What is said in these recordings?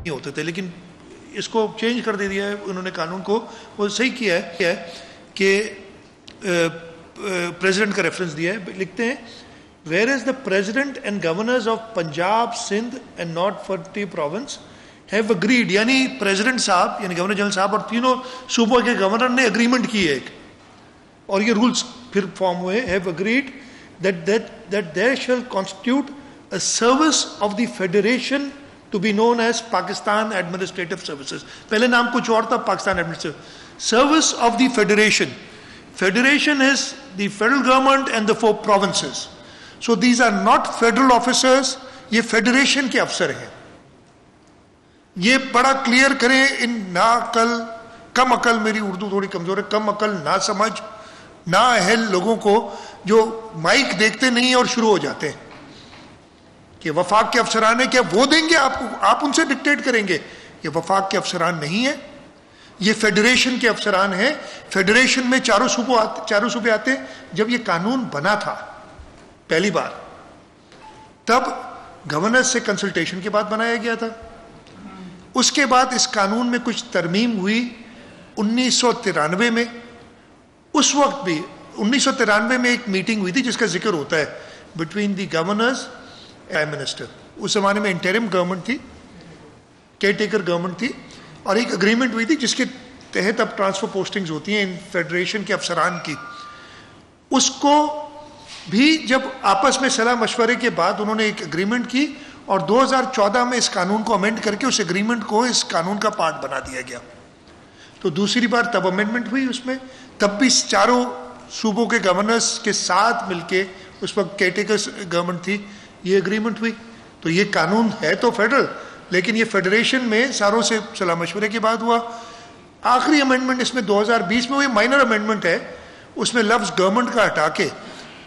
होते थे, लेकिन इसको चेंज कर दे दिया है उन्होंने कानून को। वो सही किया है कि प्रेसिडेंट का रेफरेंस दिया है, लिखते हैं where is the president and governors of Punjab, Sindh and north forty province have agreed, यानी प्रेसिडेंट साहब यानी गवर्नर जनरल साहब और तीनों सूबों के गवर्नर ने अग्रीमेंट की है एक, और ये रूल्स फिर फॉर्म हुए, have agreed that there shall constitute a service of the federation to be known as Pakistan Administrative Services. पहले नाम कुछ और था, Pakistan administrative service of the federation. Federation is the federal government and the 4 provinces. So these are not federal officers, ये federation के अफसर हैं. ये बड़ा क्लियर करें इन ना अकल, कम अकल, मेरी उर्दू थोड़ी कमजोर है, कम अकल, ना समझ, ना अहल लोगों को जो माइक देखते नहीं है और शुरू हो जाते हैं कि वफाक के अफसरान है, क्या वो देंगे आपको, आप उनसे डिक्टेट करेंगे? ये वफाक के अफसरान नहीं है, ये फेडरेशन के अफसरान हैं. फेडरेशन में चारों सूबे आते हैं. जब ये कानून बना था पहली बार, तब गवर्नर से कंसल्टेशन के बाद बनाया गया था. उसके बाद इस कानून में कुछ तरमीम हुई 1993 में. उस वक्त भी 1993 में एक मीटिंग हुई थी जिसका जिक्र होता है between the governors prime minister. उस जमाने में इंटरिम गवर्नमेंट थी, केयरटेकर गवर्नमेंट थी, और एक अग्रीमेंट हुई थी जिसके तहत अब ट्रांसफर पोस्टिंग्स होती हैं इन फेडरेशन के अफसरान की. उसको भी जब आपस में सलाह मशवरे के बाद उन्होंने एक एग्रीमेंट की और 2014 में इस कानून को अमेंड करके उस एग्रीमेंट को इस कानून का पार्ट बना दिया गया. तो दूसरी बार तब अमेंडमेंट हुई उसमें, तब भी चारों सूबों के गवर्नर्स के साथ मिलके, उस वक्त केयरटेकर गवर्नमेंट थी, ये एग्रीमेंट हुई. तो ये कानून है तो फेडरल, लेकिन ये फेडरेशन में सारों से सलाह मशवरे के बाद हुआ. आखिरी अमेंडमेंट इसमें 2020 में हुई, माइनर अमेंडमेंट है. उसमें लफ्ज गवर्नमेंट का हटा के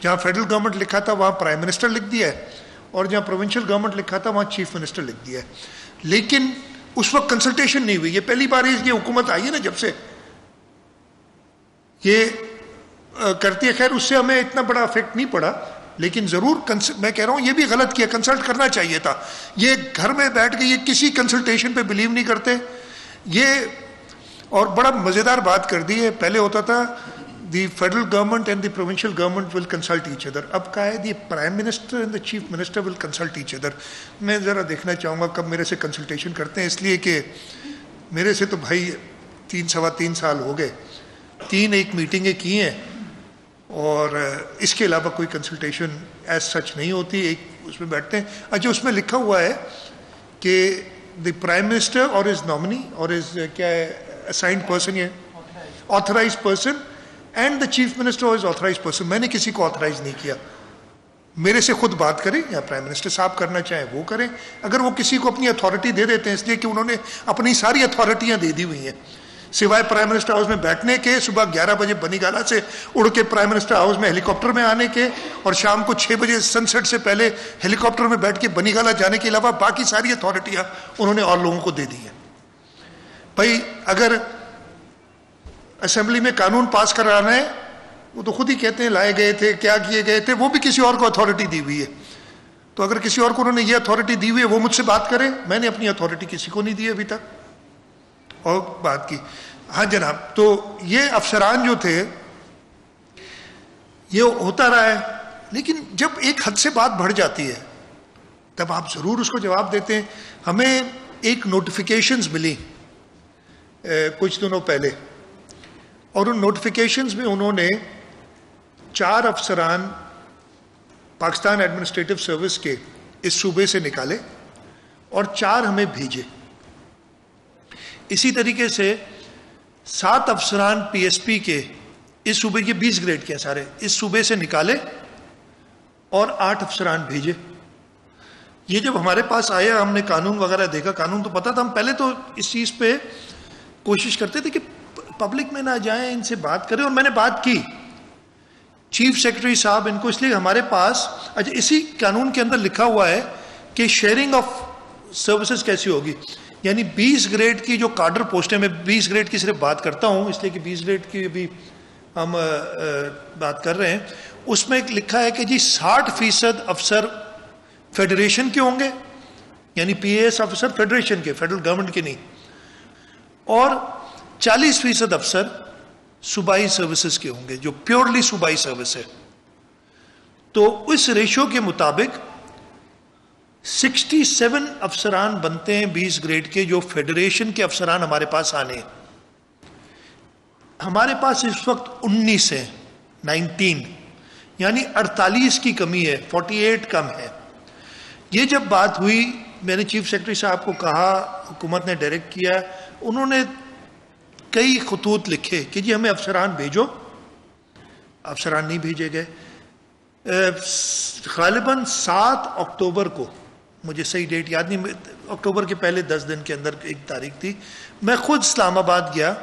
जहाँ फेडरल गवर्नमेंट लिखा था वहाँ प्राइम मिनिस्टर लिख दिया है, और जहाँ प्रोविंशियल गवर्नमेंट लिखा था वहाँ चीफ मिनिस्टर लिख दिया है. लेकिन उस वक्त कंसल्टेशन नहीं हुई. ये पहली बार ये हुकूमत आई है ना जब से ये करती है. खैर उससे हमें इतना बड़ा इफेक्ट नहीं पड़ा, लेकिन जरूर मैं कह रहा हूँ ये भी गलत किया, कंसल्ट करना चाहिए था. ये घर में बैठ के ये किसी कंसल्टेशन पे बिलीव नहीं करते ये. और बड़ा मजेदार बात कर दी है, पहले होता था the federal government and the provincial government will consult each other. अब क्या है, the prime minister and the chief minister will consult each other. मैं जरा देखना चाहूँगा कब मेरे से कंसल्टेशन करते हैं, इसलिए कि मेरे से तो भाई 3-3.25 साल हो गए, 3 मीटिंगें की हैं, और इसके अलावा कोई कंसल्टेशन एज सच नहीं होती. एक उसमें बैठते हैं. अच्छा, उसमें लिखा हुआ है कि द प्राइम मिनिस्टर और इज नॉमिनी और इज क्या है असाइंड पर्सन, ये authorise person, and the chief minister और इज ऑथराइज पर्सन. मैंने किसी को ऑथराइज नहीं किया. मेरे से खुद बात करें या प्राइम मिनिस्टर साहब करना चाहें वो करें. अगर वो किसी को अपनी अथॉरिटी दे देते हैं इसलिए कि उन्होंने अपनी सारी अथॉरिटियां दे दी हुई हैं, सिवाय प्राइम मिनिस्टर हाउस में बैठने के, सुबह 11 बजे बनीगाला से उड़ के प्राइम मिनिस्टर हाउस में हेलीकॉप्टर में आने के, और शाम को 6 बजे सनसेट से पहले हेलीकॉप्टर में बैठ के बनीगाला जाने के अलावा बाकी सारी अथॉरिटियां उन्होंने और लोगों को दे दी हैं. भाई अगर असेंबली में कानून पास कराना है, वो तो खुद ही कहते हैं लाए गए थे, क्या किए गए थे, वो भी किसी और को अथॉरिटी दी हुई है. तो अगर किसी और को उन्होंने ये अथॉरिटी दी हुई है वो मुझसे बात करें. मैंने अपनी अथॉरिटी किसी को नहीं दी अभी तक. और बात की, हाँ जनाब, तो ये अफसरान जो थे ये होता रहा है, लेकिन जब एक हद से बात बढ़ जाती है तब आप जरूर उसको जवाब देते हैं. हमें एक नोटिफिकेशंस मिली कुछ दिनों पहले, और उन नोटिफिकेशंस में उन्होंने 4 अफसरान पाकिस्तान एडमिनिस्ट्रेटिव सर्विस के इस सूबे से निकाले और 4 हमें भेजे. इसी तरीके से 7 अफसरान पीएसपी के इस सूबे के 20 ग्रेड के सारे इस सूबे से निकाले और 8 अफसरान भेजे. ये जब हमारे पास आया, हमने कानून वगैरह देखा, कानून तो पता था, हम पहले तो इस चीज़ पे कोशिश करते थे कि पब्लिक में ना जाएं, इनसे बात करें. और मैंने बात की चीफ सेक्रेटरी साहब इनको, इसलिए हमारे पास अच्छा इसी कानून के अंदर लिखा हुआ है कि शेयरिंग ऑफ सर्विसेज कैसी होगी. यानी 20 ग्रेड की जो कार्डर पोस्टें, मैं 20 ग्रेड की सिर्फ बात करता हूं इसलिए कि 20 ग्रेड की अभी हम बात कर रहे हैं. उसमें लिखा है कि जी 60% अफसर फेडरेशन के होंगे यानी PAS ऑफिसर फेडरेशन के, फेडरल गवर्नमेंट के नहीं, और 40% अफसर सूबाई सर्विसेज के होंगे, जो प्योरली सूबाई सर्विस है। तो इस रेशो के मुताबिक 67 अफसरान बनते हैं 20 ग्रेड के, जो फेडरेशन के अफसरान हमारे पास आने हैं। हमारे पास इस वक्त 19 है, 19, यानी 48 की कमी है, 48 कम है। ये जब बात हुई, मैंने चीफ सेक्रेटरी साहब को कहा, हुकूमत ने डायरेक्ट किया, उन्होंने कई खतूत लिखे कि जी हमें अफसरान भेजो, अफसरान नहीं भेजे गए। गालिबन 7 अक्टूबर को, मुझे सही डेट याद नहीं, अक्टूबर के पहले 10 दिन के अंदर एक तारीख थी, मैं खुद इस्लामाबाद गया,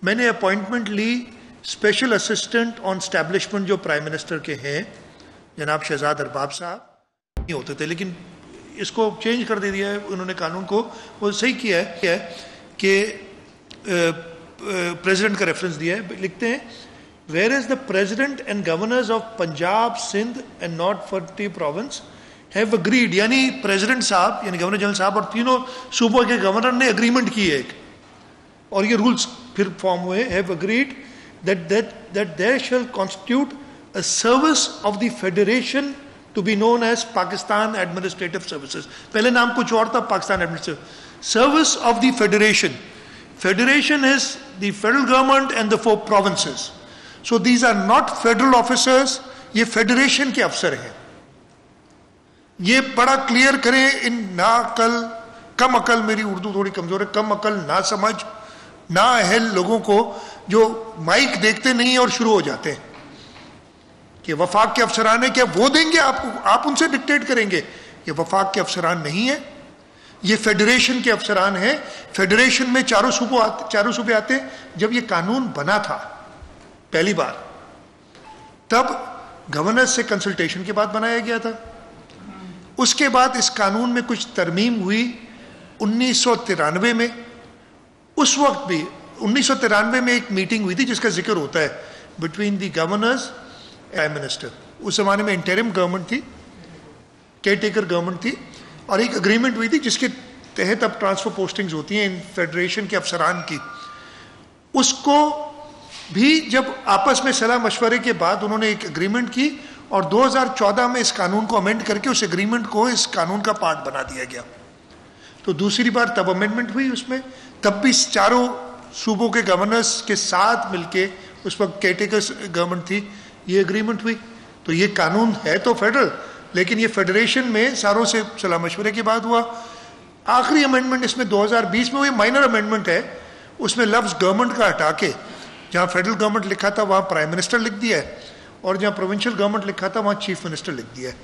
मैंने अपॉइंटमेंट ली स्पेशल असिस्टेंट ऑन स्टैब्लिशमेंट जो प्राइम मिनिस्टर के हैं, जनाब शहजाद अरबाब साहब नहीं होते थे, लेकिन इसको चेंज कर दे दिया है उन्होंने कानून को, वो सही किया है कि प्रेसिडेंट का रेफरेंस दिया है, लिखते हैं whereas the president and governors of Punjab, Sindh and North 40 province have agreed, यानी प्रेसिडेंट साहब यानी गवर्नर जनरल साहब और तीनों सूबों के गवर्नर ने एग्रीमेंट की है, और ये रूल्स फिर फॉर्म हुए, have agreed that there shall constitute a service of the federation to be known as Pakistan Administrative Services. पहले नाम कुछ और था, Pakistan administrative service of the federation. Federation is the federal government and the 4 provinces. So these are not federal officers, ये federation के अफसर हैं. ये बड़ा क्लियर करें इन ना अकल, कम अकल, मेरी उर्दू थोड़ी कमजोर है, कम अकल, ना समझ, ना अहल लोगों को जो माइक देखते नहीं और शुरू हो जाते हैं कि वफाक के अफसरान है, क्या वो देंगे आपको, आप उनसे डिक्टेट करेंगे? ये वफाक के अफसरान नहीं है, ये फेडरेशन के अफसरान हैं. फेडरेशन में चारों सूबे आते हैं. जब ये कानून बना था पहली बार, तब गवर्नर से कंसल्टेशन के बाद बनाया गया था. उसके बाद इस कानून में कुछ तरमीम हुई 1993 में. उस वक्त भी 1993 में एक मीटिंग हुई थी जिसका जिक्र होता है between the governors prime minister. उस जमाने में इंटरिम गवर्नमेंट थी, केयर टेकर गवर्नमेंट थी, और एक अग्रीमेंट हुई थी जिसके तहत अब ट्रांसफर पोस्टिंग्स होती हैं इन फेडरेशन के अफसरान की. उसको भी जब आपस में सलाह मशवरे के बाद उन्होंने एक एग्रीमेंट की, और 2014 में इस कानून को अमेंड करके उस एग्रीमेंट को इस कानून का पार्ट बना दिया गया. तो दूसरी बार तब अमेंडमेंट हुई उसमें, तब भी चारों सूबों के गवर्नर्स के साथ मिलके, उस वक्त केयरटेकर्स गवर्नमेंट थी, ये एग्रीमेंट हुई. तो ये कानून है तो फेडरल, लेकिन ये फेडरेशन में सारों से सलाह मशवरे के बाद हुआ. आखिरी अमेंडमेंट इसमें 2020 में हुई, माइनर अमेंडमेंट है. उसमें लफ्ज़ गवर्नमेंट का हटा के जहाँ फेडरल गवर्नमेंट लिखा था वहाँ प्राइम मिनिस्टर लिख दिया है, और जहाँ प्रोविंशियल गवर्नमेंट लिखा था वहाँ चीफ मिनिस्टर लिख दिया है.